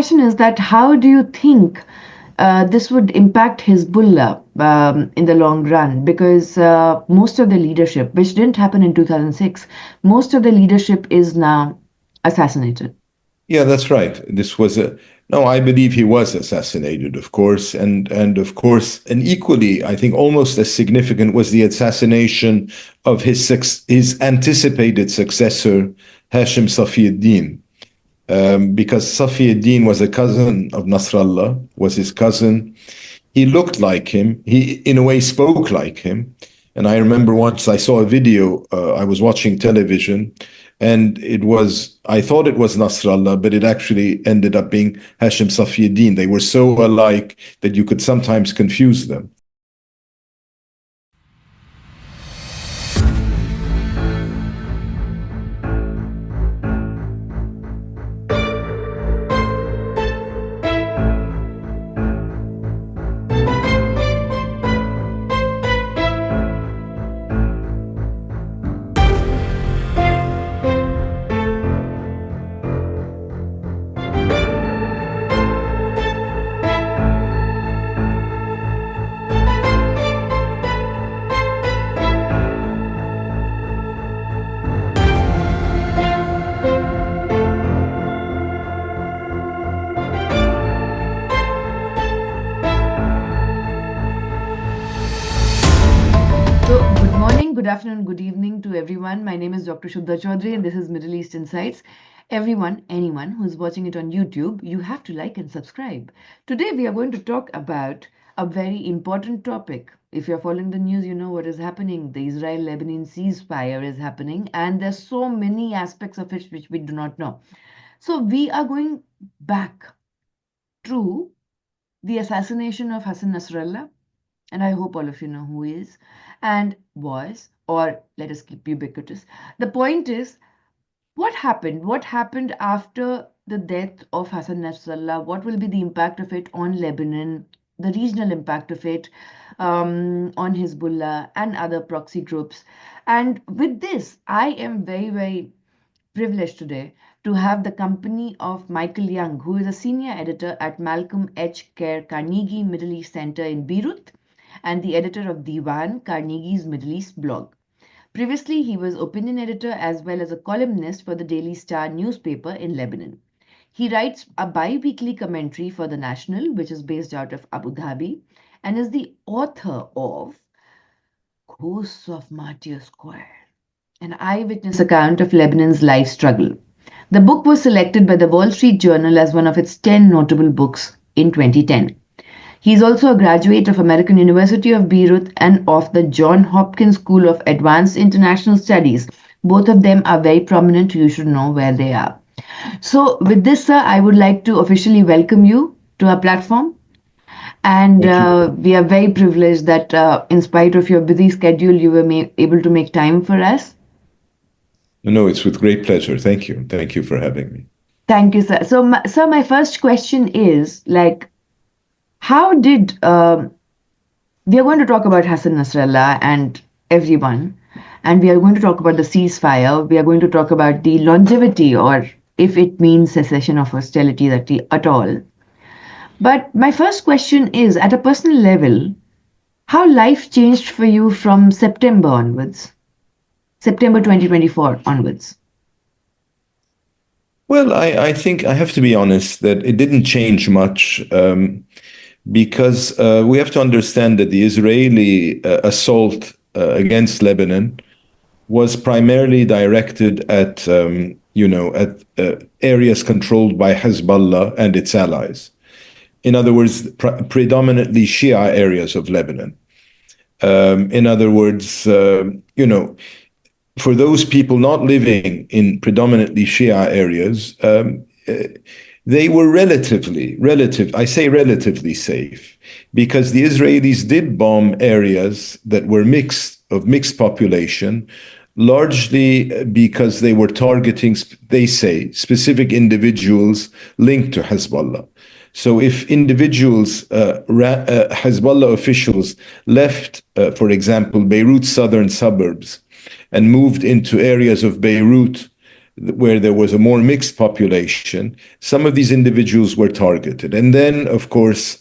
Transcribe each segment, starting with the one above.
question is that how do you think this would impact Hezbollah in the long run? Because most of the leadership, which didn't happen in 2006, most of the leadership is now assassinated. Yeah, that's right. This was a no. I believe he was assassinated, of course, and of course, and equally, I think, almost as significant was the assassination of his anticipated successor, Hashim Safieddin, because Safieddin was a cousin of Nasrallah, was his cousin. He looked like him. He, in a way, spoke like him. And I remember once I saw a video, I was watching television, and I thought it was Nasrallah, but it actually ended up being Hashim Safieddin. They were so alike that you could sometimes confuse them. Good afternoon, good evening to everyone. My name is Dr. Shuddha Chaudhary and this is Middle East Insights. Everyone, anyone who's watching it on YouTube, you have to like and subscribe. Today we are going to talk about a very important topic. If you're following the news, you know what is happening. The Israel-Lebanon ceasefire is happening, and there's so many aspects of it which we do not know. So we are going back to the assassination of Hassan Nasrallah, and I hope all of you know who he is and was, or let us keep ubiquitous. The point is, what happened? What happened after the death of Hassan Nasrallah? What will be the impact of it on Lebanon, the regional impact of it on Hezbollah and other proxy groups? And with this, I am very, very privileged today to have the company of Michael Young, who is a senior editor at Malcolm H. Kerr Carnegie Middle East Center in Beirut, and the editor of Diwan, Carnegie's Middle East blog. Previously, he was opinion editor as well as a columnist for the Daily Star newspaper in Lebanon. He writes a bi-weekly commentary for The National, which is based out of Abu Dhabi, and is the author of Ghosts of Martyrs Square, an eyewitness account of Lebanon's life struggle. The book was selected by the Wall Street Journal as one of its 10 notable books in 2010. He is also a graduate of American University of Beirut and of the Johns Hopkins School of Advanced International Studies. Both of them are very prominent. You should know where they are. So with this, sir, I would like to officially welcome you to our platform. And we are very privileged that in spite of your busy schedule, you were able to make time for us. No, it's with great pleasure. Thank you. Thank you for having me. Thank you, sir. So, my first question is, how did, we are going to talk about Hassan Nasrallah and everyone, and we are going to talk about the ceasefire. We are going to talk about the longevity, or if it means cessation of hostilities at all. But my first question is, at a personal level, how life changed for you from September onwards, September 2024 onwards? Well, I think I have to be honest that it didn't change much. Because we have to understand that the Israeli assault against Lebanon was primarily directed at, areas controlled by Hezbollah and its allies. In other words, predominantly Shia areas of Lebanon. In other words, for those people not living in predominantly Shia areas, they were relatively safe, because the Israelis did bomb areas that were mixed population, largely because they were targeting, they say, specific individuals linked to Hezbollah. So if individuals, Hezbollah officials left, for example, Beirut's southern suburbs and moved into areas of Beirut where there was a more mixed population, some of these individuals were targeted. And then, of course,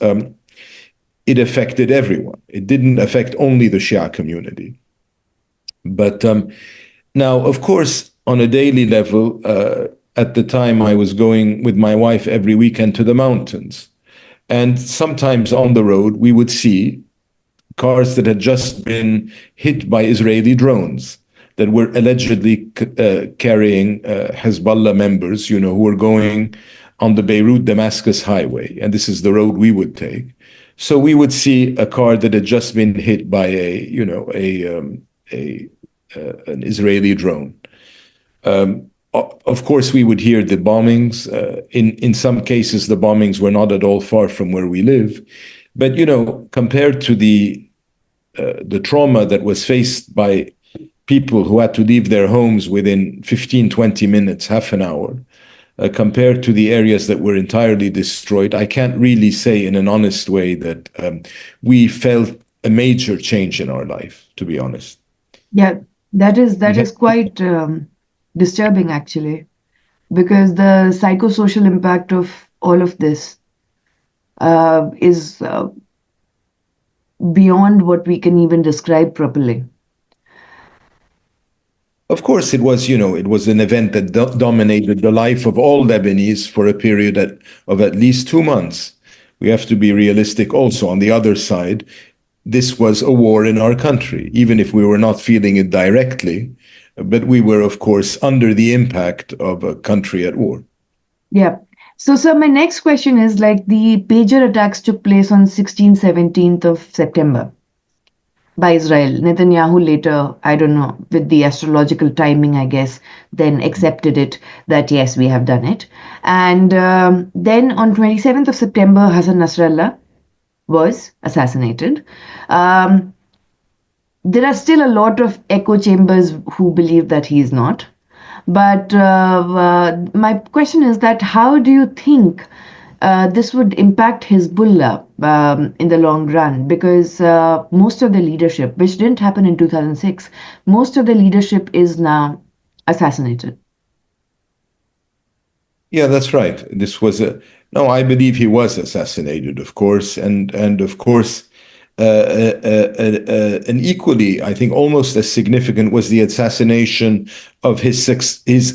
it affected everyone. It didn't affect only the Shia community. But now, of course, on a daily level, at the time I was going with my wife every weekend to the mountains. And sometimes on the road, we would see cars that had just been hit by Israeli drones that were allegedly carrying Hezbollah members, who were going on the Beirut-Damascus highway. And this is the road we would take. So we would see a car that had just been hit by an Israeli drone. Of course, we would hear the bombings. In some cases, the bombings were not at all far from where we live. But, compared to the trauma that was faced by people who had to leave their homes within 15, 20 minutes, half an hour, compared to the areas that were entirely destroyed, I can't really say in an honest way that we felt a major change in our life, to be honest. Yeah, that is quite disturbing, actually, because the psychosocial impact of all of this is beyond what we can even describe properly. Of course, it was an event that dominated the life of all Lebanese for a period of at least 2 months. We have to be realistic also. On the other side, this was a war in our country, even if we were not feeling it directly, but we were, of course, under the impact of a country at war. Yeah. So, sir, my next question is, like, the pager attacks took place on 16th, 17th of September by Israel. Netanyahu later, I don't know, with the astrological timing, I guess, then accepted it that, yes, we have done it. And then on 27th of September, Hassan Nasrallah was assassinated. There are still a lot of echo chambers who believe that he is not. But my question is that how do you think this would impact Hezbollah in the long run? Because most of the leadership, which didn't happen in 2006, most of the leadership is now assassinated. Yeah, that's right. I believe he was assassinated, of course, and of course, and equally, I think, almost as significant was the assassination of his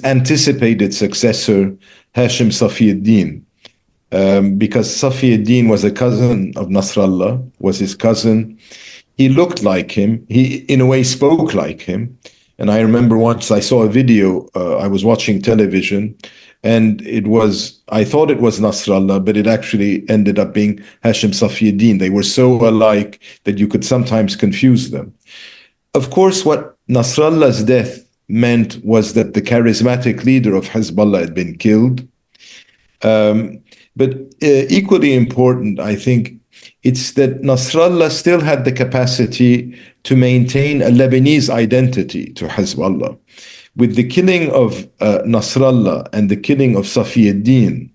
anticipated successor, Hashim Safiuddin, because Safiuddin was a cousin of Nasrallah, was his cousin. He looked like him. He, in a way, spoke like him. And I remember once I saw a video, I was watching television, and I thought it was Nasrallah, but it actually ended up being Hashim Safiuddin. They were so alike that you could sometimes confuse them. Of course, what Nasrallah's death meant was that the charismatic leader of Hezbollah had been killed. But equally important, I think, it's that Nasrallah still had the capacity to maintain a Lebanese identity to Hezbollah. With the killing of Nasrallah and the killing of Safiuddin,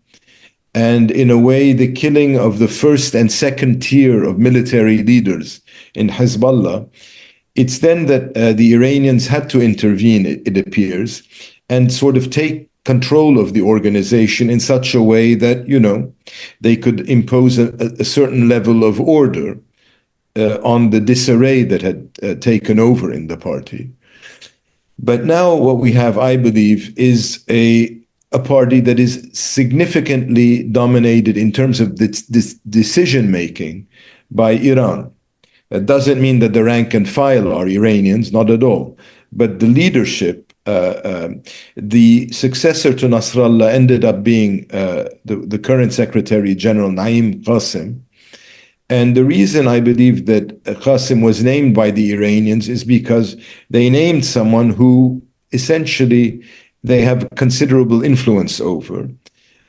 and in a way the killing of the first and second tier of military leaders in Hezbollah, it's then that the Iranians had to intervene, it appears, and sort of take control of the organization in such a way that, they could impose a certain level of order on the disarray that had taken over in the party. But now what we have, I believe, is a party that is significantly dominated in terms of this decision-making by Iran. That doesn't mean that the rank and file are Iranians, not at all. But the leadership, the successor to Nasrallah ended up being the current Secretary General Naim Qasim. And the reason I believe that Qasim was named by the Iranians is because they named someone who essentially they have considerable influence over.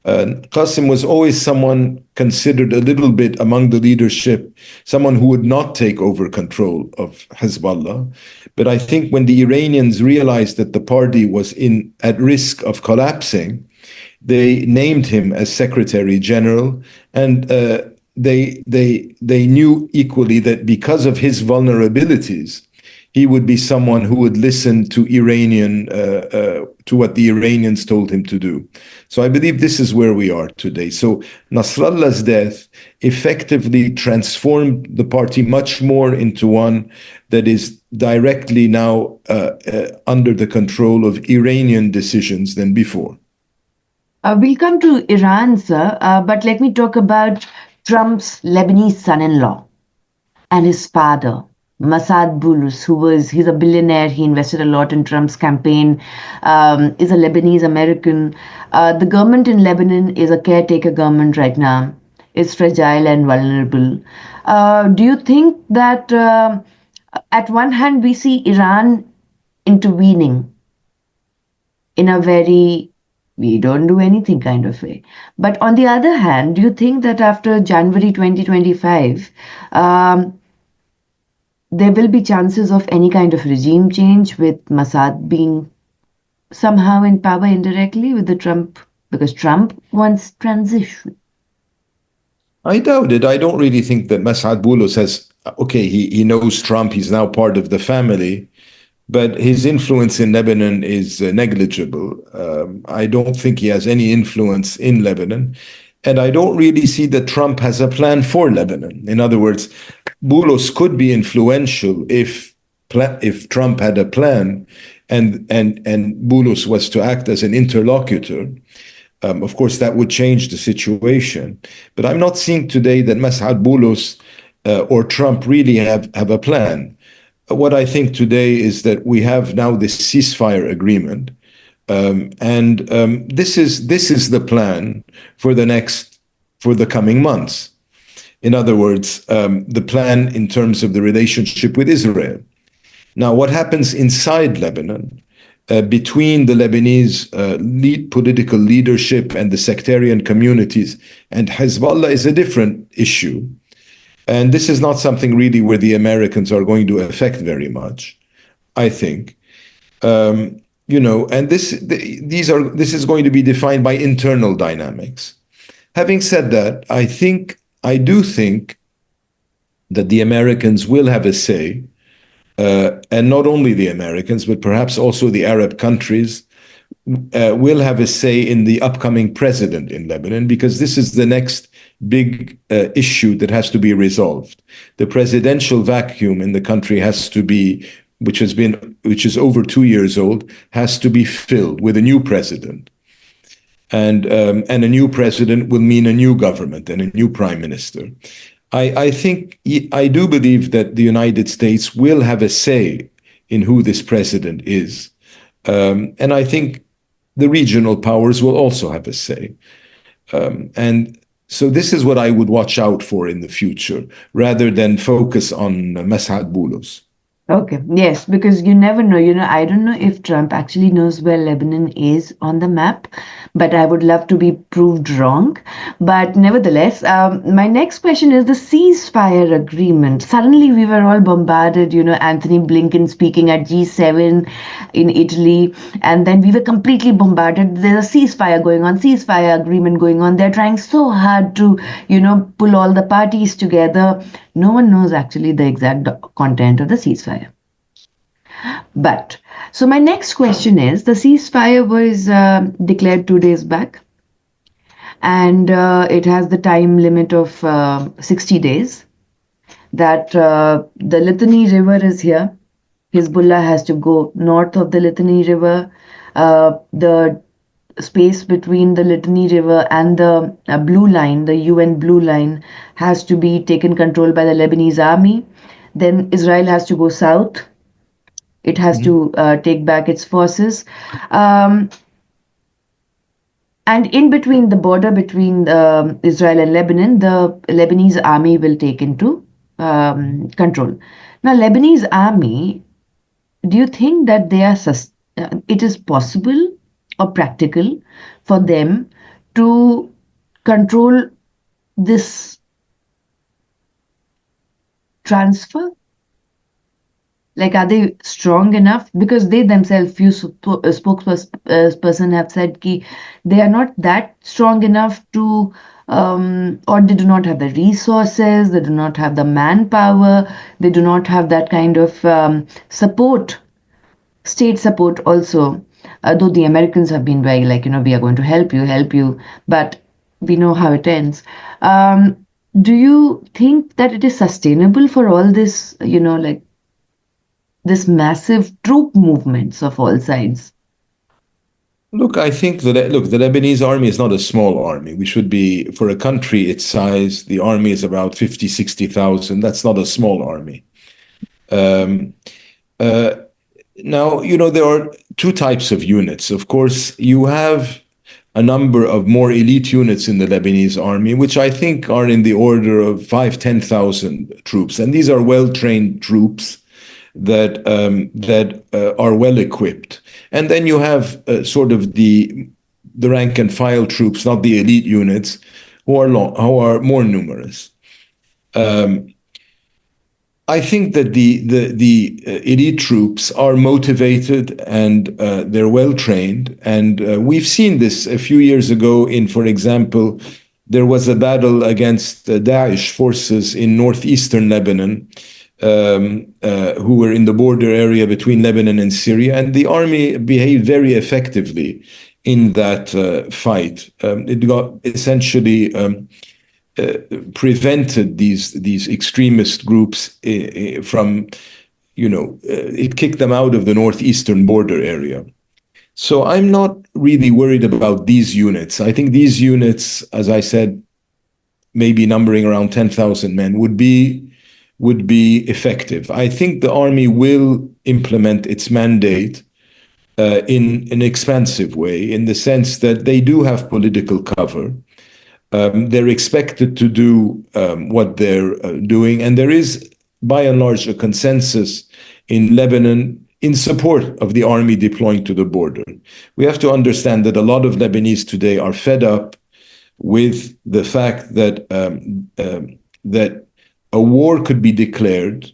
Qasim was always someone considered a little bit among the leadership, someone who would not take over control of Hezbollah. But I think when the Iranians realized that the party was at risk of collapsing, they named him as Secretary General, and they knew equally that because of his vulnerabilities, he would be someone who would listen to Iranian to what the Iranians told him to do. So I believe this is where we are today. So Nasrallah's death effectively transformed the party much more into one that is directly now under the control of Iranian decisions than before. We'll come to Iran, sir, but let me talk about Trump's Lebanese son-in-law and his father, Massad Boulous, he's a billionaire. He invested a lot in Trump's campaign, is a Lebanese American. The government in Lebanon is a caretaker government right now. It's fragile and vulnerable. Do you think that at one hand we see Iran intervening in a very we don't do anything kind of way? But on the other hand, do you think that after January 2025, there will be chances of any kind of regime change with Mossad being somehow in power indirectly with the Trump, because Trump wants transition? I doubt it. I don't really think that Massad Boulos has, okay, he knows Trump, he's now part of the family, but his influence in Lebanon is negligible. I don't think he has any influence in Lebanon. And I don't really see that Trump has a plan for Lebanon. In other words, Boulos could be influential if Trump had a plan and Boulos was to act as an interlocutor. Of course, that would change the situation. But I'm not seeing today that Massad Boulos or Trump really have a plan. What I think today is that we have now this ceasefire agreement. This is the plan for the coming months. In other words, the plan in terms of the relationship with Israel. Now, what happens inside Lebanon between the Lebanese political leadership and the sectarian communities and Hezbollah is a different issue. And this is not something really where the Americans are going to affect very much, I think. And this is going to be defined by internal dynamics. Having said that, I do think that the Americans will have a say, and not only the Americans, but perhaps also the Arab countries will have a say in the upcoming president in Lebanon, because this is the next big issue that has to be resolved. The presidential vacuum in the country has to be, which is over 2 years old, has to be filled with a new president. And a new president will mean a new government and a new prime minister. I do believe that the United States will have a say in who this president is. And I think the regional powers will also have a say. And so this is what I would watch out for in the future, rather than focus on Massad Boulos. Okay, yes, because you never know. I don't know if Trump actually knows where Lebanon is on the map, but I would love to be proved wrong. But nevertheless, my next question is the ceasefire agreement. Suddenly we were all bombarded, Anthony Blinken speaking at G7 in Italy, and then we were completely bombarded. There's a ceasefire agreement going on. They're trying so hard to, pull all the parties together. No one knows actually the exact content of the ceasefire. But, so my next question is, the ceasefire was declared 2 days back, and it has the time limit of 60 days, that the Litani River is here. Hezbollah has to go north of the Litani River. The space between the Litani River and the blue line, the UN blue line, has to be taken control by the Lebanese army. Then Israel has to go south. It has to take back its forces. And in between the border between Israel and Lebanon, the Lebanese army will take into control. Now, Lebanese army, do you think that it is possible or practical for them to control this transfer? Like, are they strong enough? Because they themselves, few spokesperson have said that they are not that strong enough to, or they do not have the resources, they do not have the manpower, they do not have that kind of support, state support also, Though the Americans have been very like, we are going to help you, but we know how it ends. Um, do you think that it is sustainable for all this, like this massive troop movements of all sides? Look, I think that the Lebanese army is not a small army. We should be, for a country its size, the army is about 50, 60,000. That's not a small army. Um, uh, Now, there are two types of units. Of course, you have a number of more elite units in the Lebanese army, which I think are in the order of 5, 10,000 troops. And these are well-trained troops that are well equipped. And then you have sort of the rank and file troops, not the elite units, who are more numerous. Um, I think that the elite troops are motivated and they're well trained, and we've seen this a few years ago. For example, there was a battle against Daesh forces in northeastern Lebanon, who were in the border area between Lebanon and Syria, and the army behaved very effectively in that fight. It got essentially. Prevented these extremist groups from, it kicked them out of the northeastern border area. So I'm not really worried about these units. I think these units, as I said, maybe numbering around 10,000 men, would be effective. I think the army will implement its mandate in an expansive way, in the sense that they do have political cover. They're expected to do what they're doing, and there is, by and large, a consensus in Lebanon in support of the army deploying to the border. We have to understand that a lot of Lebanese today are fed up with the fact that a war could be declared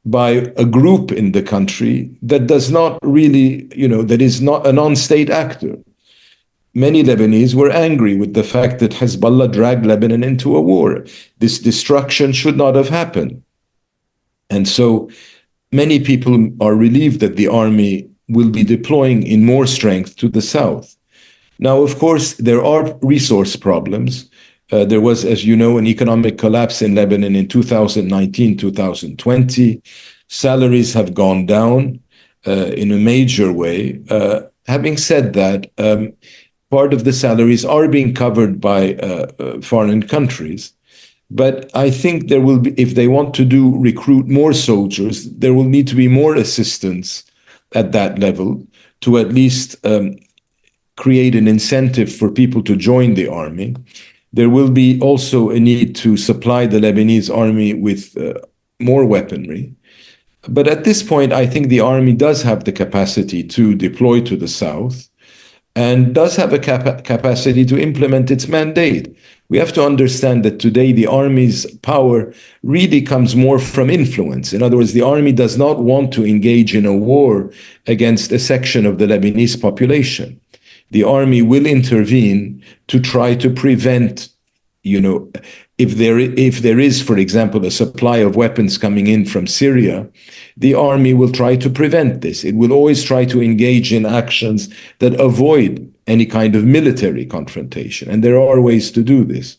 by a group in the country that does not really, that is not a non-state actor. Many Lebanese were angry with the fact that Hezbollah dragged Lebanon into a war. This destruction should not have happened. And so many people are relieved that the army will be deploying in more strength to the south. Now, of course, there are resource problems. There was, as you know, an economic collapse in Lebanon in 2019, 2020. Salaries have gone down in a major way. Having said that, part of the salaries are being covered by foreign countries. But I think there will be, if they want to recruit more soldiers, there will need to be more assistance at that level to at least create an incentive for people to join the army. There will be also a need to supply the Lebanese army with more weaponry. But at this point, I think the army does have the capacity to deploy to the south and does have a capacity to implement its mandate. We have to understand that today the army's power really comes more from influence. In other words, the army does not want to engage in a war against a section of the Lebanese population. The army will intervene to try to prevent, if there is, for example, a supply of weapons coming in from Syria, the army will try to prevent this. It will always try to engage in actions that avoid any kind of military confrontation. And there are ways to do this.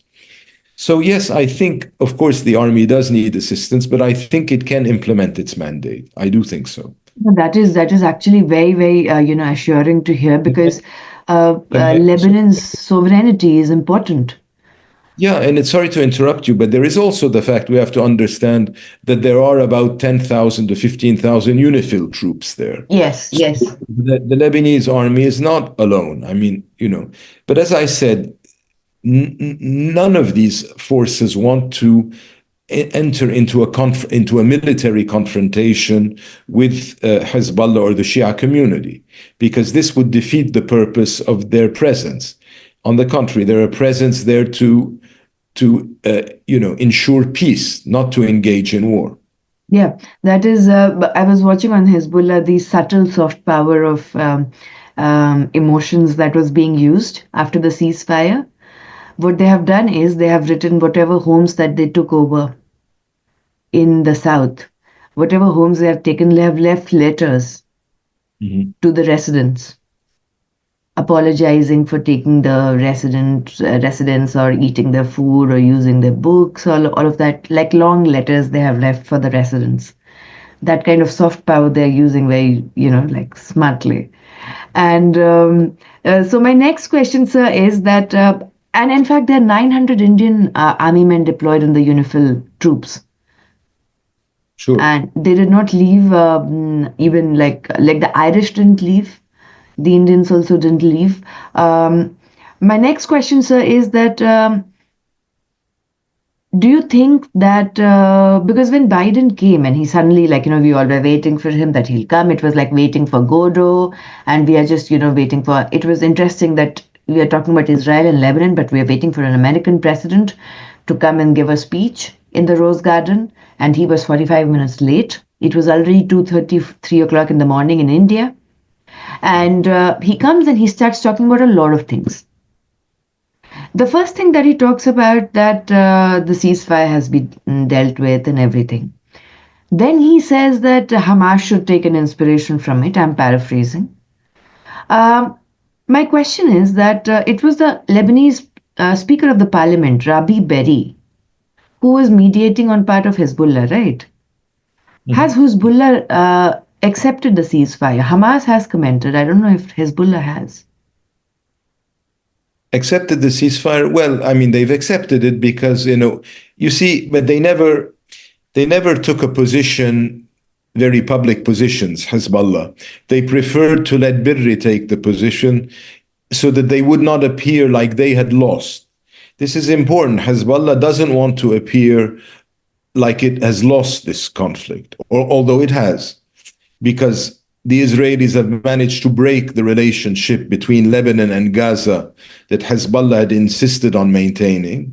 So yes, I think, of course, the army does need assistance, but I think it can implement its mandate. I do think so. That is actually very, very assuring to hear, because Lebanon's sovereignty is important. Yeah, and it's sorry to interrupt you, but there is also the fact we have to understand that there are about 10,000 to 15,000 UNIFIL troops there. Yes, So yes. the Lebanese army is not alone. I mean, but as I said, none of these forces want to enter into a military confrontation with Hezbollah or the Shia community, because this would defeat the purpose of their presence. On the contrary, they're a presence there to ensure peace, not to engage in war. Yeah, that is. I was watching on Hezbollah the subtle soft power of emotions that was being used after the ceasefire. What they have done is they have written whatever homes that they took over in the south, whatever homes they have taken, they have left letters Mhm. to the residents. apologizing for taking the residents or eating their food or using their books, all of that, like long letters they have left for the residents. That kind of soft power they're using very, like smartly. And so my next question, sir, is that, and in fact, there are 900 Indian army men deployed in the UNIFIL troops, Sure. and they did not leave. Even like the Irish didn't leave, the Indians also didn't leave. My next question, sir, is that. Do you think that because when Biden came and he suddenly, like, we all were waiting for him that he'll come, it was like waiting for Godot, and we are just, waiting for. It was interesting that we are talking about Israel and Lebanon, but we are waiting for an American president to come and give a speech in the Rose Garden, and he was 45 minutes late. It was already 2:30, 3 o'clock in the morning in India, and he comes and he starts talking about a lot of things. The first thing that he talks about that the ceasefire has been dealt with and everything. Then he says that Hamas should take an inspiration from it. I'm paraphrasing. Um, my question is that it was the Lebanese Speaker of the Parliament, Rabi Berri, who was mediating on part of Hezbollah, right? Has Hezbollah accepted the ceasefire? Hamas has commented. I don't know if Hezbollah has. Accepted the ceasefire. Well, I mean, they've accepted it because, you see, but they never took a position, very public positions, Hezbollah. They preferred to let Birri take the position so that they would not appear like they had lost. This is important. Hezbollah doesn't want to appear like it has lost this conflict, or although it has, because the Israelis have managed to break the relationship between Lebanon and Gaza that Hezbollah had insisted on maintaining.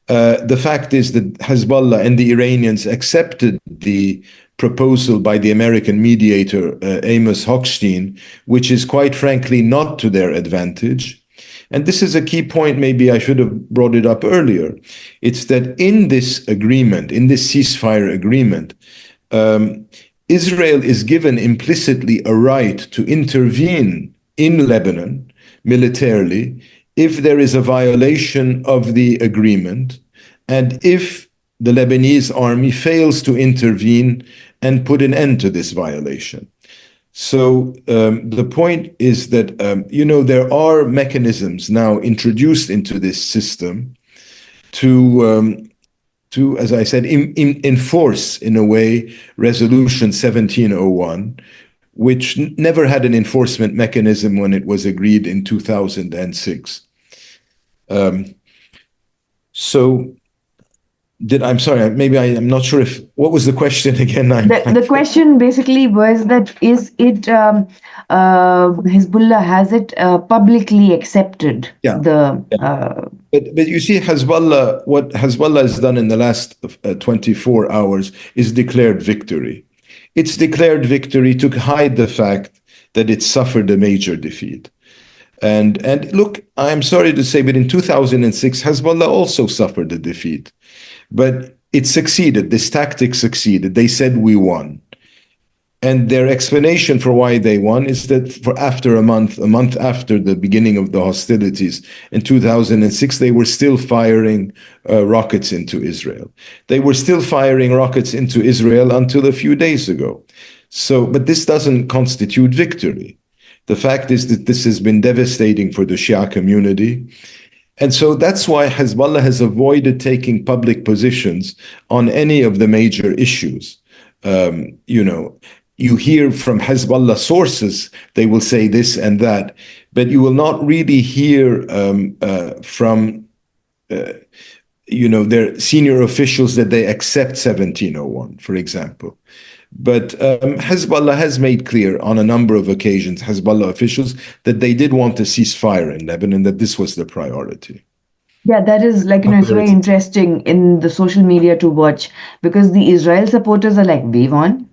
The fact is that Hezbollah and the Iranians accepted the proposal by the American mediator, Amos Hochstein, which is quite frankly not to their advantage. And this is a key point, maybe I should have brought it up earlier. It's that in this agreement, in this ceasefire agreement, Israel is given implicitly a right to intervene in Lebanon militarily if there is a violation of the agreement and if the Lebanese army fails to intervene and put an end to this violation. So the point is that, there are mechanisms now introduced into this system to as I said, enforce, in a way, Resolution 1701, which never had an enforcement mechanism when it was agreed in 2006. I'm sorry, maybe I'm not sure what was the question again? The question basically was that is it Hezbollah, has it publicly accepted the But you see, what Hezbollah has done in the last 24 hours is declared victory. It's declared victory to hide the fact that it suffered a major defeat. And look, I'm sorry to say, but in 2006, Hezbollah also suffered a defeat. But it succeeded. This tactic succeeded. They said we won. And their explanation for why they won is that after a month after the beginning of the hostilities in 2006, they were still firing rockets into Israel. They were still firing rockets into Israel until a few days ago. But this doesn't constitute victory. The fact is that this has been devastating for the Shia community. And so that's why Hezbollah has avoided taking public positions on any of the major issues. You hear from Hezbollah sources, they will say this and that, but you will not really hear from their senior officials that they accept 1701, for example. But Hezbollah has made clear on a number of occasions, Hezbollah officials, that they did want a ceasefire in Lebanon, that this was the priority. Yeah, that is it's very interesting in the social media to watch, because the Israel supporters are like, we won.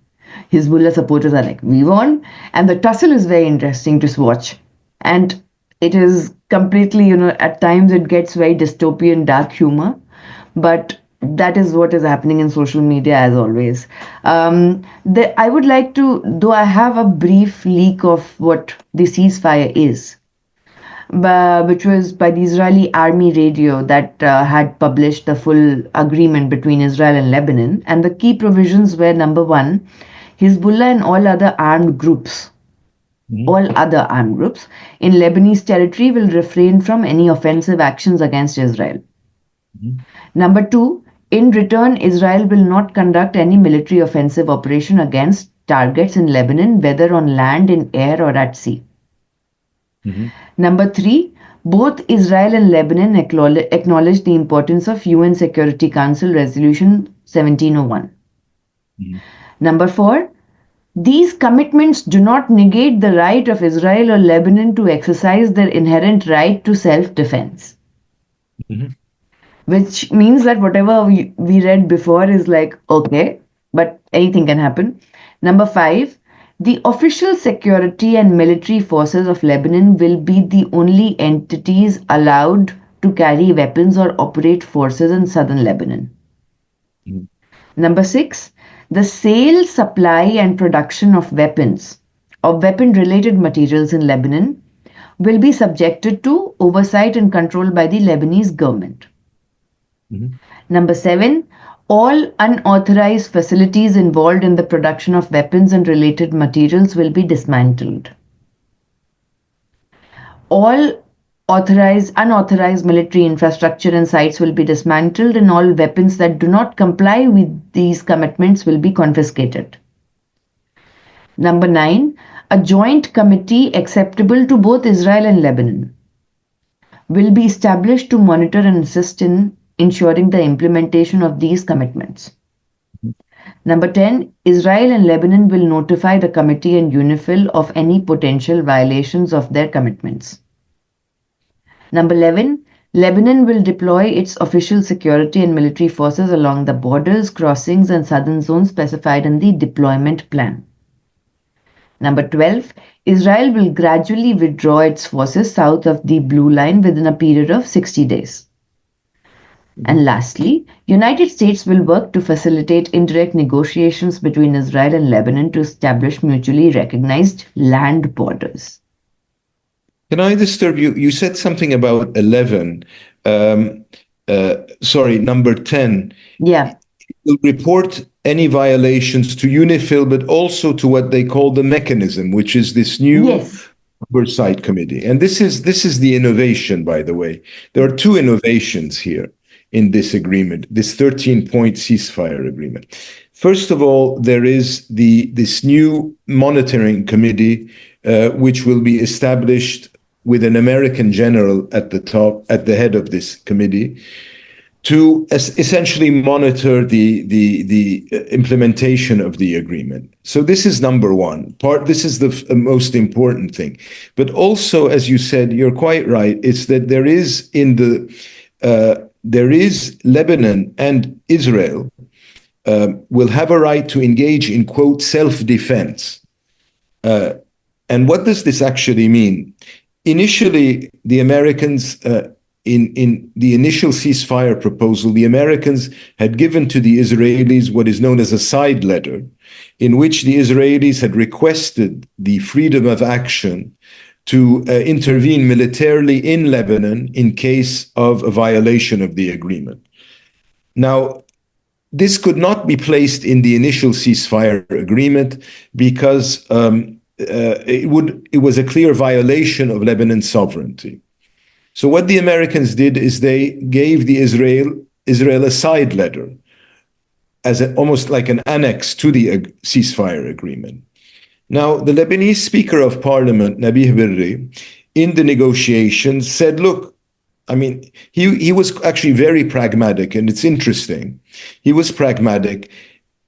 Hezbollah supporters are like, we won. And the tussle is very interesting to watch. And it is completely, at times it gets very dystopian, dark humor. But that is what is happening in social media, as always. I would like to, though I have a brief leak of what the ceasefire is. which was by the Israeli Army Radio that had published the full agreement between Israel and Lebanon. And the key provisions were number one, Hezbollah and all other armed groups in Lebanese territory will refrain from any offensive actions against Israel. Number two, in return, Israel will not conduct any military offensive operation against targets in Lebanon, whether on land, in air, or at sea. Number three, both Israel and Lebanon acknowledge the importance of UN Security Council Resolution 1701. Number four, these commitments do not negate the right of Israel or Lebanon to exercise their inherent right to self-defense. Which means that whatever we read before is like, okay, but anything can happen. Number five, the official security and military forces of Lebanon will be the only entities allowed to carry weapons or operate forces in southern Lebanon. Number six, the sale, supply, and production of weapons, of weapon-related materials in Lebanon, will be subjected to oversight and control by the Lebanese government. Number seven, all unauthorized facilities involved in the production of weapons and related materials will be dismantled. All unauthorized military infrastructure and sites will be dismantled, and all weapons that do not comply with these commitments will be confiscated. Number nine, a joint committee acceptable to both Israel and Lebanon will be established to monitor and assist in ensuring the implementation of these commitments. Number 10, Israel and Lebanon will notify the committee and UNIFIL of any potential violations of their commitments. Number 11, Lebanon will deploy its official security and military forces along the borders, crossings, and southern zones specified in the deployment plan. Number 12, Israel will gradually withdraw its forces south of the blue line within a period of 60 days. And lastly, United States will work to facilitate indirect negotiations between Israel and Lebanon to establish mutually recognized land borders. Can I disturb you? You said something about 11. Number 10. Yeah. It will report any violations to UNIFIL, but also to what they call the mechanism, which is this new oversight committee. And this is the innovation, by the way. There are two innovations here in this agreement, this 13-point ceasefire agreement. First of all, there is this new monitoring committee, which will be established with an American general at the head of this committee, to essentially monitor the implementation of the agreement. So this is number one. This is the most important thing. But also, as you said, you're quite right. It's that there is Lebanon and Israel will have a right to engage in, quote, self-defense. And what does this actually mean? Initially, the Americans, in the initial ceasefire proposal, the Americans had given to the Israelis what is known as a side letter, in which the Israelis had requested the freedom of action to intervene militarily in Lebanon in case of a violation of the agreement. Now, this could not be placed in the initial ceasefire agreement because it was a clear violation of Lebanon's sovereignty. So what the Americans did is they gave the Israel a side letter as almost like an annex to the ceasefire agreement. Now, the Lebanese Speaker of Parliament, Nabih Berri, in the negotiations said, look, I mean, he was actually very pragmatic, and it's interesting. He was pragmatic.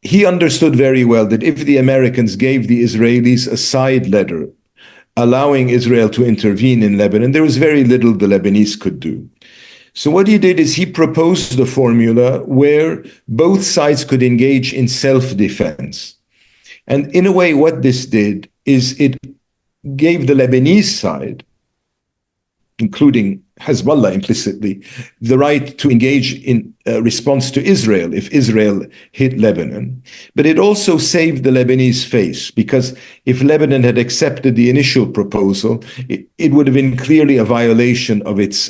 He understood very well that if the Americans gave the Israelis a side letter allowing Israel to intervene in Lebanon, there was very little the Lebanese could do. So what he did is he proposed a formula where both sides could engage in self-defense. And in a way, what this did is it gave the Lebanese side including Hezbollah implicitly, the right to engage in response to Israel if Israel hit Lebanon. But it also saved the Lebanese face, because if Lebanon had accepted the initial proposal, it would have been clearly a violation of its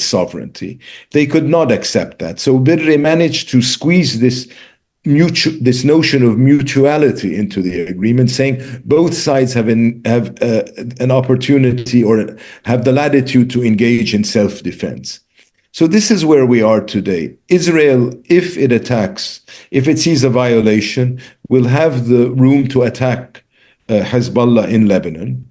sovereignty. They could not accept that. So Birre managed to squeeze this notion of mutuality into the agreement, saying both sides have an opportunity or have the latitude to engage in self-defense. So this is where we are today. Israel, if it sees a violation, will have the room to attack Hezbollah in Lebanon.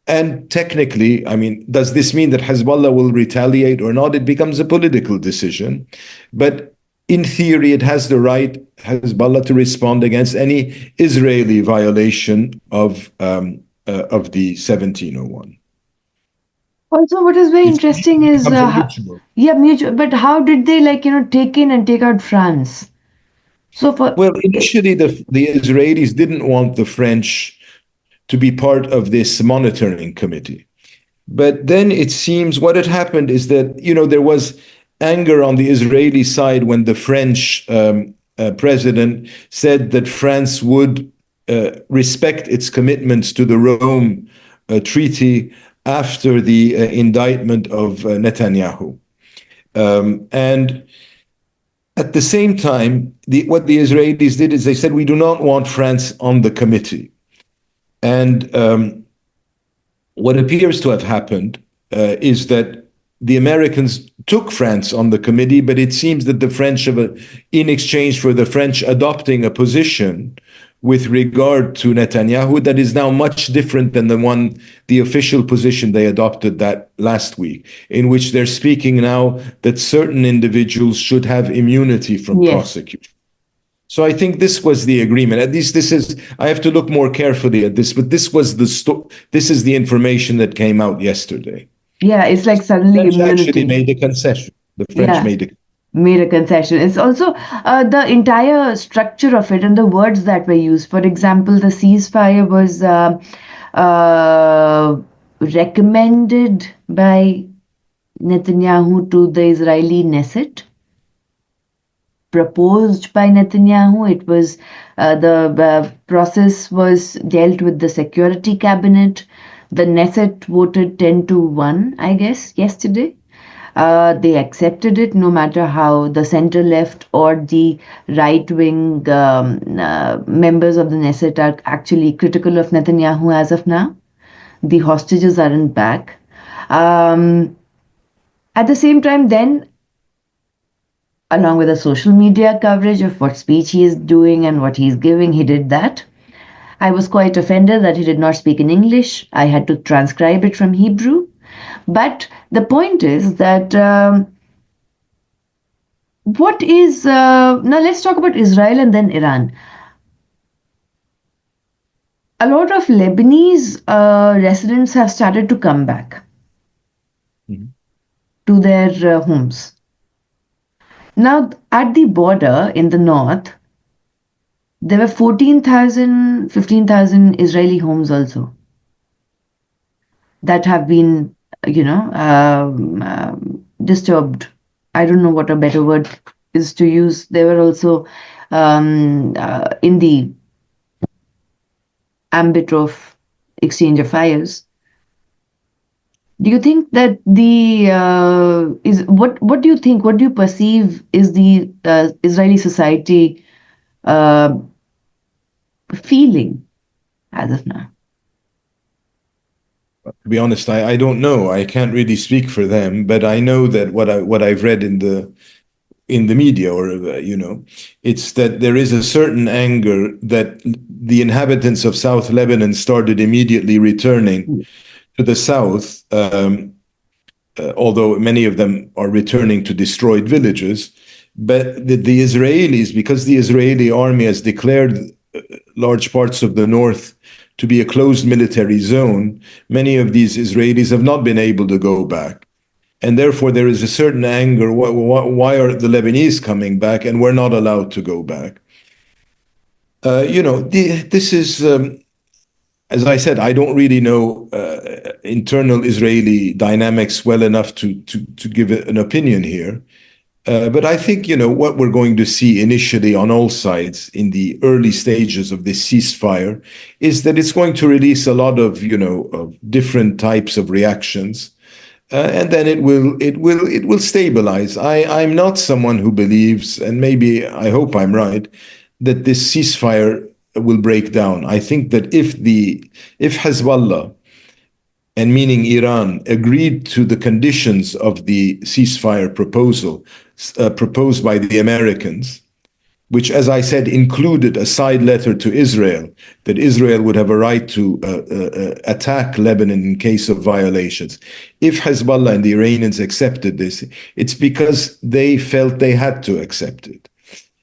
And technically, I mean, does this mean that Hezbollah will retaliate or not? It becomes a political decision. But in theory, it has the right, Hezbollah, to respond against any Israeli violation of the 1701. Also, what is very interesting It is, becomes a mutual. yeah, mutual. But how did they, like, take in and take out France? So Well, initially, the Israelis didn't want the French to be part of this monitoring committee. But then it seems what had happened is that, there was anger on the Israeli side when the French president said that France would respect its commitments to the Rome Treaty after the indictment of Netanyahu. And at the same time, what the Israelis did is they said, we do not want France on the committee. And what appears to have happened is that the Americans took France on the committee, but it seems that the French in exchange for the French adopting a position with regard to Netanyahu that is now much different than the official position they adopted that last week, in which they're speaking now that certain individuals should have immunity from prosecution. So I think this was the agreement. At least I have to look more carefully at this, but this is the information that came out yesterday. Yeah, it's like suddenly the French immunity. Actually made a concession. The French made a concession. It's also the entire structure of it and the words that were used. For example, the ceasefire was recommended by Netanyahu to the Israeli Knesset, proposed by Netanyahu. It was the process was dealt with the Security Cabinet. The Knesset voted 10-1, I guess, yesterday. They accepted it, no matter how the center-left or the right-wing members of the Knesset are actually critical of Netanyahu as of now. The hostages aren't back. At the same time, then, along with the social media coverage of what speech he is doing and what he's giving, he did that. I was quite offended that he did not speak in English. I had to transcribe it from Hebrew. But the point is that now let's talk about Israel and then Iran. A lot of Lebanese residents have started to come back to their homes. Now, at the border in the north, there were 14,000, 15,000 Israeli homes also that have been, disturbed. I don't know what a better word is to use. They were also in the ambit of exchange of fires. Do you think that what do you think? What do you perceive is the Israeli society feeling as of now? To be honest, I don't know. I can't really speak for them, but I know that what I've read in the media, or it's that there is a certain anger that the inhabitants of South Lebanon started immediately returning to the south, although many of them are returning to destroyed villages. But the Israelis, because the Israeli army has declared large parts of the north to be a closed military zone, many of these Israelis have not been able to go back. And therefore, there is a certain anger. Why are the Lebanese coming back and we're not allowed to go back? This is as I said, I don't really know internal Israeli dynamics well enough to give an opinion here. But I think, what we're going to see initially on all sides in the early stages of this ceasefire is that it's going to release a lot of different types of reactions. And then it will stabilize. I'm not someone who believes, and maybe I hope I'm right, that this ceasefire will break down. I think that if Hezbollah, and meaning Iran, agreed to the conditions of the ceasefire proposal proposed by the Americans, which, as I said, included a side letter to Israel that Israel would have a right to attack Lebanon in case of violations. If Hezbollah and the Iranians accepted this, it's because they felt they had to accept it.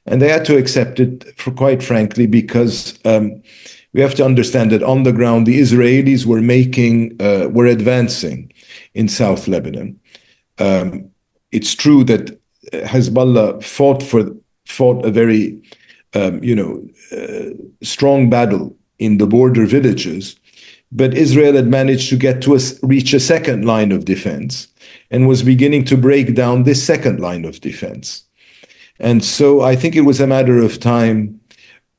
And they had to accept it, quite frankly, because we have to understand that on the ground, the Israelis were advancing in South Lebanon. It's true that Hezbollah fought a very, strong battle in the border villages, but Israel had managed to reach a second line of defense and was beginning to break down this second line of defense. And so I think it was a matter of time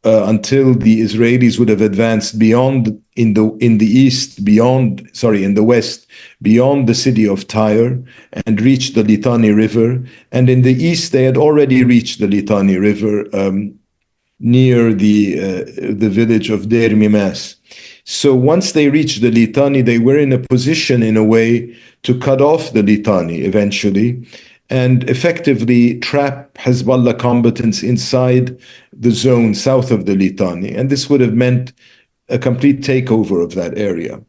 until the Israelis would have advanced beyond in the west, beyond the city of Tyre, and reached the Litani River. And in the east, they had already reached the Litani River near the village of Deir Mimas. So once they reached the Litani, they were in a position, in a way, to cut off the Litani eventually, and effectively trap Hezbollah combatants inside the zone south of the Litani. And this would have meant a complete takeover of that area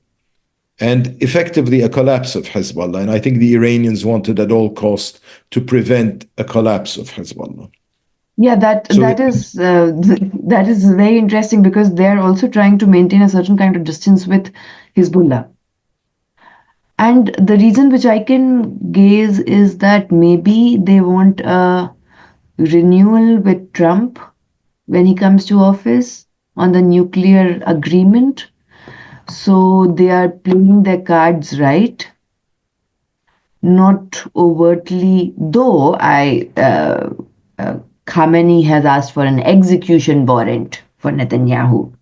and effectively a collapse of Hezbollah. And I think the Iranians wanted at all costs to prevent a collapse of Hezbollah. Yeah, that is very interesting, because they're also trying to maintain a certain kind of distance with Hezbollah. And the reason which I can gaze is that maybe they want a renewal with Trump when he comes to office on the nuclear agreement. So they are playing their cards right, not overtly, though Khamenei has asked for an execution warrant for Netanyahu,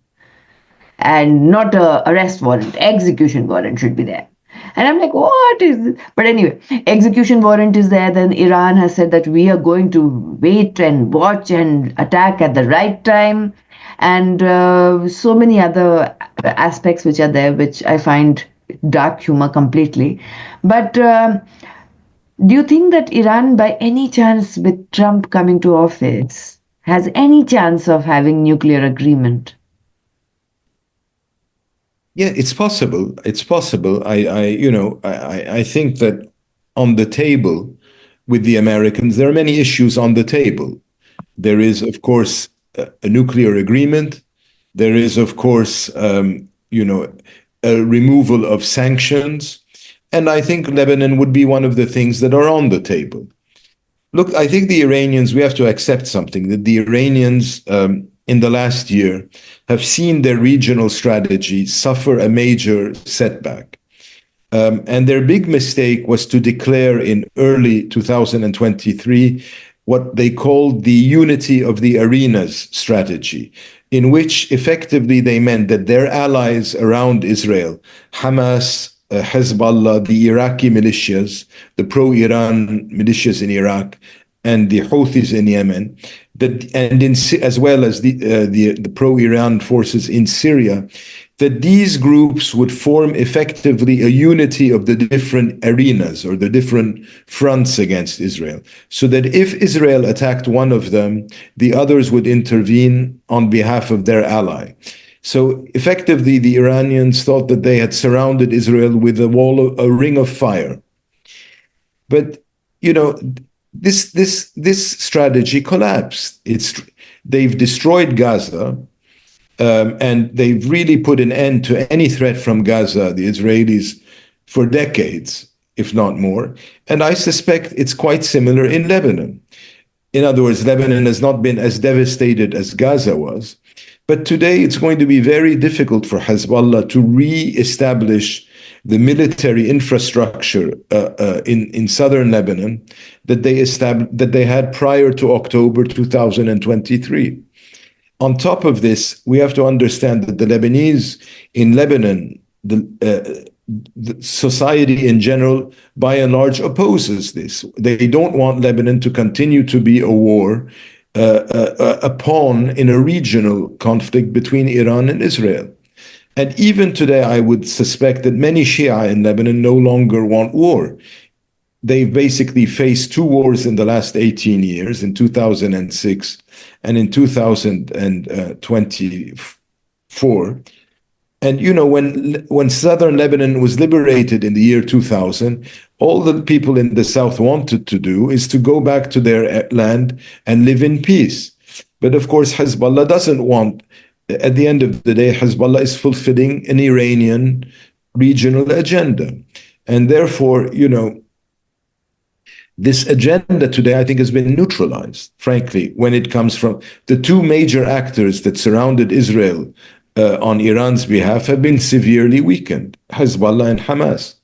and not a arrest warrant. Execution warrant should be there. And I'm like, what is this? But anyway, execution warrant is there. Then Iran has said that we are going to wait and watch and attack at the right time. And so many other aspects which are there, which I find dark humor completely. But do you think that Iran, by any chance, with Trump coming to office, has any chance of having nuclear agreement? Yeah, it's possible. It's possible. I think that on the table with the Americans, there are many issues on the table. There is, of course, a nuclear agreement. There is, of course, a removal of sanctions. And I think Lebanon would be one of the things that are on the table. Look, I think the Iranians, we have to accept something, that the Iranians in the last year have seen their regional strategy suffer a major setback. And their big mistake was to declare in early 2023 what they called the unity of the arenas strategy, in which effectively they meant that their allies around Israel, Hamas, Hezbollah, the Iraqi militias, the pro-Iran militias in Iraq, and the Houthis in Yemen, as well as the pro-Iran forces in Syria, that these groups would form effectively a unity of the different arenas or the different fronts against Israel, so that if Israel attacked one of them, the others would intervene on behalf of their ally. So effectively, the Iranians thought that they had surrounded Israel with a ring of fire. But, this strategy collapsed. They've destroyed Gaza, and they've really put an end to any threat from Gaza, the Israelis, for decades, if not more. And I suspect it's quite similar in Lebanon. In other words, Lebanon has not been as devastated as Gaza was, But today it's going to be very difficult for Hezbollah to re-establish the military infrastructure in southern Lebanon that they had prior to October 2023. On top of this, we have to understand that the Lebanese in Lebanon, the society in general, by and large, opposes this. They don't want Lebanon to continue to be a war, a pawn in a regional conflict between Iran and Israel. And even today, I would suspect that many Shia in Lebanon no longer want war. They've basically faced two wars in the last 18 years, in 2006 and in 2024. And when southern Lebanon was liberated in the year 2000, all the people in the south wanted to do is to go back to their land and live in peace. But of course, Hezbollah doesn't want. At the end of the day, Hezbollah is fulfilling an Iranian regional agenda. And therefore, this agenda today, I think, has been neutralized, frankly, when it comes from the two major actors that surrounded Israel on Iran's behalf have been severely weakened, Hezbollah and Hamas.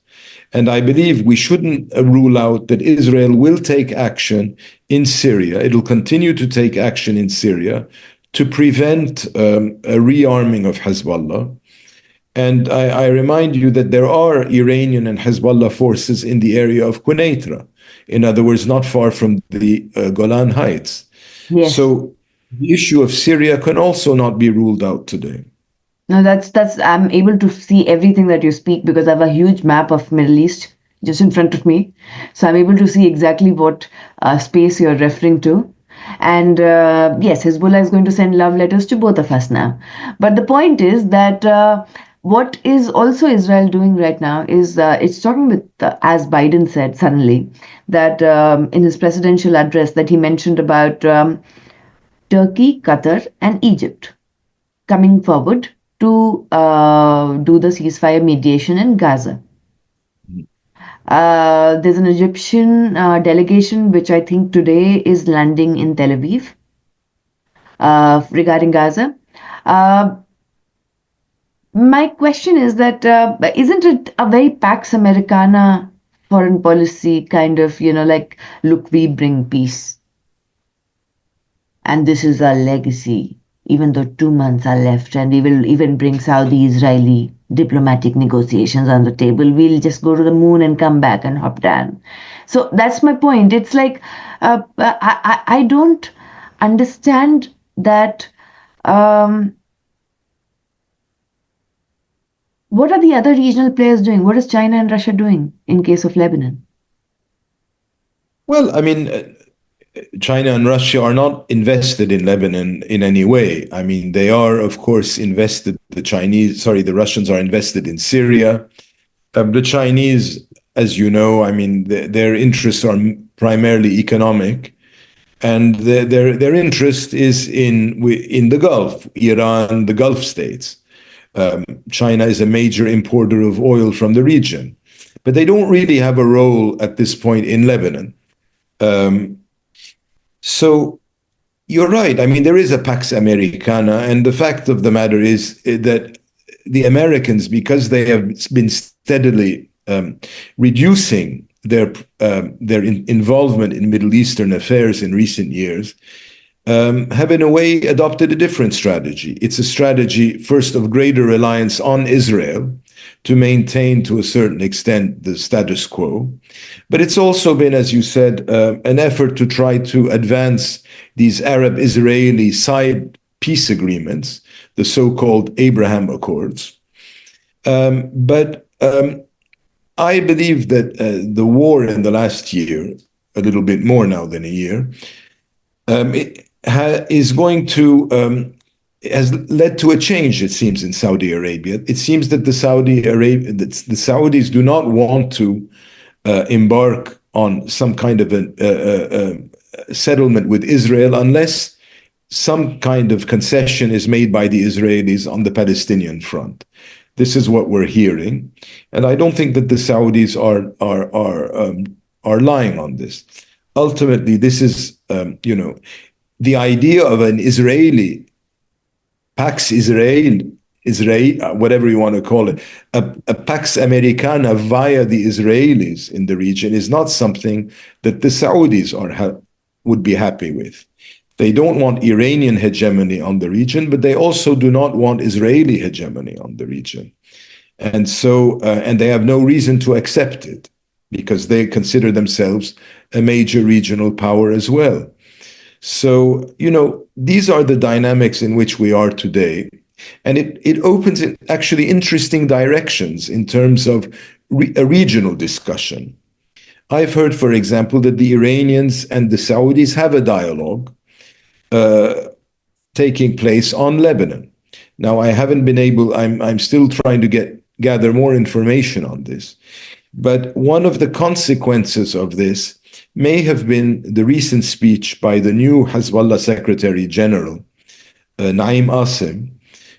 And I believe we shouldn't rule out that Israel will take action in Syria. It'll continue to take action in Syria to prevent a rearming of Hezbollah. And I remind you that there are Iranian and Hezbollah forces in the area of Quneitra. In other words, not far from the Golan Heights. Yes. So the issue of Syria can also not be ruled out today. No, that's I'm able to see everything that you speak because I have a huge map of Middle East just in front of me. So I'm able to see exactly what space you're referring to. And yes, Hezbollah is going to send love letters to both of us now. But the point is that what is also Israel doing right now is it's talking with, as Biden said suddenly, that in his presidential address that he mentioned about Turkey, Qatar, and Egypt coming forward to do the ceasefire mediation in Gaza. There's an Egyptian delegation which I think today is landing in Tel Aviv regarding Gaza. My question is that isn't it a very Pax Americana foreign policy kind of, like, look, we bring peace. And this is our legacy, even though 2 months are left and we will even bring Saudi-Israeli diplomatic negotiations on the table. We'll just go to the moon and come back and hop down. So that's my point. It's like, I don't understand that. What are the other regional players doing? What is China and Russia doing in case of Lebanon? Well, I mean, China and Russia are not invested in Lebanon in any way. I mean, they are, of course, invested. The Russians are invested in Syria. The Chinese, as you know, I mean, their interests are primarily economic, and their interest is in the Gulf, Iran, the Gulf states. China is a major importer of oil from the region, but they don't really have a role at this point in Lebanon. So you're right. I mean, there is a Pax Americana, and the fact of the matter is that the Americans, because they have been steadily reducing their involvement in Middle Eastern affairs in recent years, have in a way adopted a different strategy. It's a strategy, first, of greater reliance on Israel to maintain, to a certain extent, the status quo. But it's also been, as you said, an effort to try to advance these Arab-Israeli side peace agreements, the so-called Abraham Accords. But I believe that the war in the last year, a little bit more now than a year, has led to a change, it seems, in Saudi Arabia. It seems that the Saudis do not want to embark on some kind of a settlement with Israel unless some kind of concession is made by the Israelis on the Palestinian front. This is what we're hearing, and I don't think that the Saudis are lying on this. Ultimately, this is, the idea of an Israeli Pax Israel, whatever you want to call it, a Pax Americana via the Israelis in the region is not something that the Saudis would be happy with. They don't want Iranian hegemony on the region, but they also do not want Israeli hegemony on the region. And so, and they have no reason to accept it because they consider themselves a major regional power as well. So, these are the dynamics in which we are today. And it opens in actually interesting directions in terms of a regional discussion. I've heard, for example, that the Iranians and the Saudis have a dialogue taking place on Lebanon. Now, I haven't been able, I'm still trying to gather more information on this. But one of the consequences of this may have been the recent speech by the new Hezbollah Secretary General, Naim Qassem,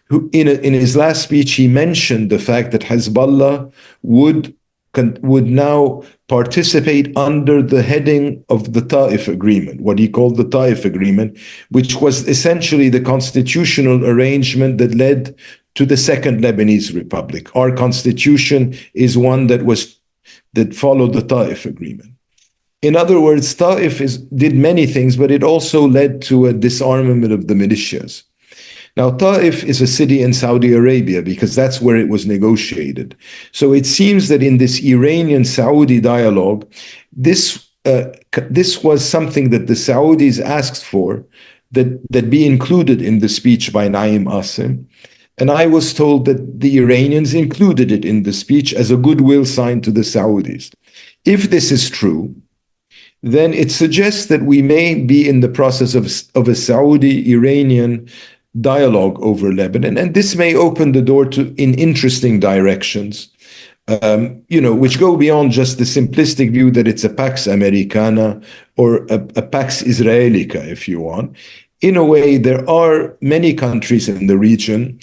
who in his last speech, he mentioned the fact that Hezbollah would now participate under the heading of the Ta'if Agreement, what he called the Ta'if Agreement, which was essentially the constitutional arrangement that led to the Second Lebanese Republic. Our constitution is one that followed the Ta'if Agreement. In other words, Ta'if did many things, but it also led to a disarmament of the militias. Now, Ta'if is a city in Saudi Arabia because that's where it was negotiated. So it seems that in this Iranian-Saudi dialogue, this was something that the Saudis asked for, that be included in the speech by Naim Qassem. And I was told that the Iranians included it in the speech as a goodwill sign to the Saudis. If this is true, then it suggests that we may be in the process of a Saudi-Iranian dialogue over Lebanon, and this may open the door in interesting directions, which go beyond just the simplistic view that it's a Pax Americana or a Pax Israelica, if you want. In a way, there are many countries in the region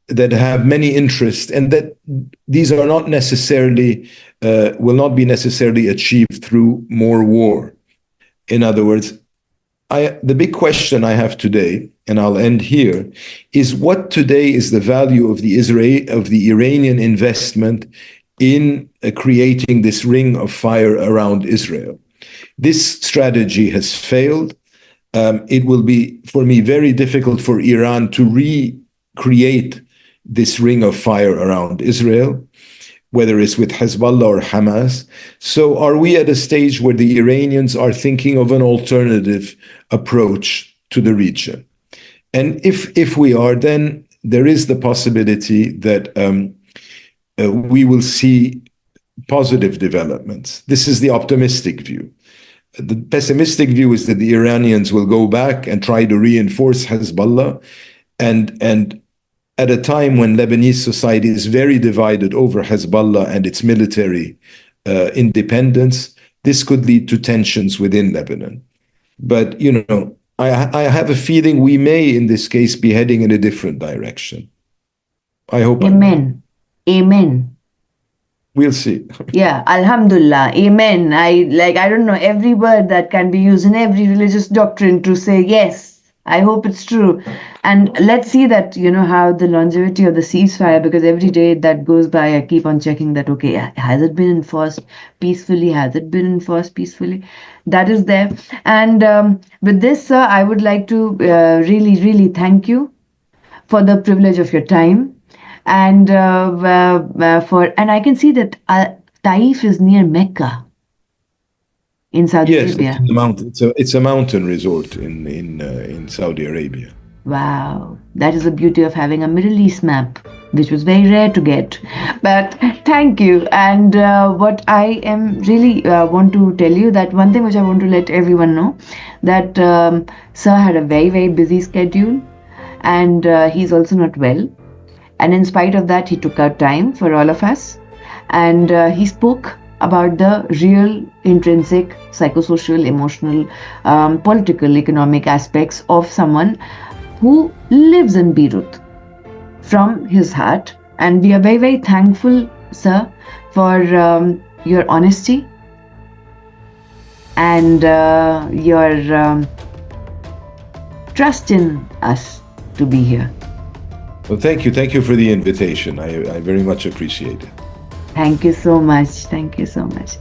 that have many interests, and that these are not necessarily will not be necessarily achieved through more war. In other words, the big question I have today, and I'll end here, is what today is the value of the Iranian investment in creating this ring of fire around Israel? This strategy has failed. It will be, for me, very difficult for Iran to recreate this ring of fire around Israel, whether it's with Hezbollah or Hamas. So are we at a stage where the Iranians are thinking of an alternative approach to the region? And if we are, then there is the possibility that we will see positive developments. This is the optimistic view. The pessimistic view is that the Iranians will go back and try to reinforce Hezbollah, and at a time when Lebanese society is very divided over Hezbollah and its military independence, this could lead to tensions within Lebanon. But, I have a feeling we may, in this case, be heading in a different direction. I hope. Amen. Amen. We'll see. Yeah, Alhamdulillah. Amen. I don't know every word that can be used in every religious doctrine to say, yes, I hope it's true. And let's see that, how the longevity of the ceasefire, because every day that goes by, I keep on checking that, okay, has it been enforced peacefully? Has it been enforced peacefully? That is there. And with this, sir, I would like to really, really thank you for the privilege of your time. And and I can see that Taif is near Mecca in Saudi Arabia. Yes, it's a mountain resort in Saudi Arabia. Wow, that is the beauty of having a Middle East map, which was very rare to get. But thank you. And what I am really want to tell you, that one thing which I want to let everyone know, that Sir had a very, very busy schedule, and he's also not well. And in spite of that, he took out time for all of us, and he spoke about the real intrinsic psychosocial, emotional, political, economic aspects of someone who lives in Beirut from his heart. And we are very, very thankful, sir, for your honesty and your trust in us to be here. Well, thank you. Thank you for the invitation. I very much appreciate it. Thank you so much. Thank you so much.